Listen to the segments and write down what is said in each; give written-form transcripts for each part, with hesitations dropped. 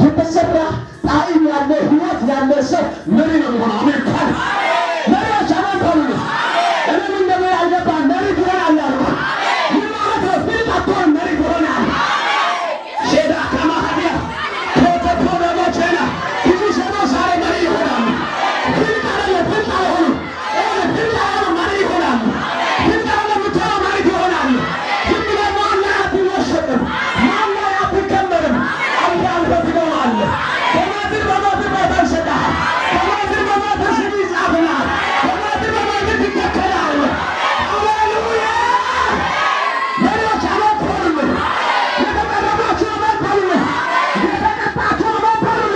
የተሰራ ጣዕም ያለ ህይወት ያለ ሰው መሪ ነው የሚሆነው። አሜን ካለ መሪዎች አማካሉ እኔም እንደሞ ያልገባ መሪ ይሆናል ያሉ ይማት ፍልጣቶን መሪ ይሆናል ሼዳ ከማህዲያ ፕሮቶኮል ወቸና ብዙ ሰው ዛሬ መሪ ይሆናል። ፍልጣለ ፍልጣው ፍልጣው መሪ ይሆናል። ፍልጣው ለምታው መሪ ይሆናል። ፍልጣው ማናት ይወሰድ ማናት ይከመር አላህ በትገዋል በማድር በማድር ባታሰዳ በማድር በማድር ሲዛብና በማድር በማድር ይከከላል። ሃሌሉያ መሪዎች አማካሉ የተቀረባቸው አማካሉ የተቀጣቸው አማካሉ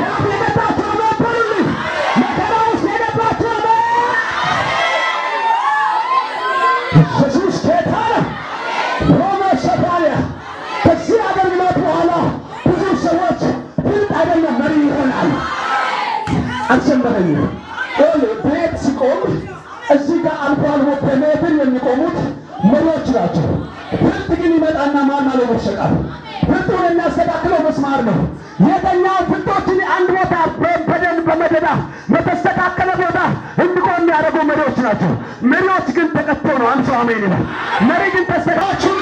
ያፈለጣቸው አማካሉ መከራው ሲገባቸው ኢየሱስ ጌታ ነው። ሮማ ሰፋሪያ ከዚህ አገልግሎት በኋላ ብዙ ሰዎች ፍልጥ አይደለም መሪ ይሆናል። አልሰማኸኝም? ቤት ሲቆም እዚህ ጋር አልፎ አልፎ በሜትር የሚቆሙት መሪዎች ናቸው። ፍልጥ ግን ይመጣና ማን አለው መሸቃል። ፍልጡን የሚያስተካክለው መስማር ነው። የተኛው ፍልጦችን አንድ ቦታ በደንብ በመደዳ በተስተካከለ ቦታ እንዲቆም የሚያደርጉ መሪዎች ናቸው። መሪዎች ግን ተቀጥተው ነው። አንሱ አሜን ይላል። መሪ ግን ተስተካክሎ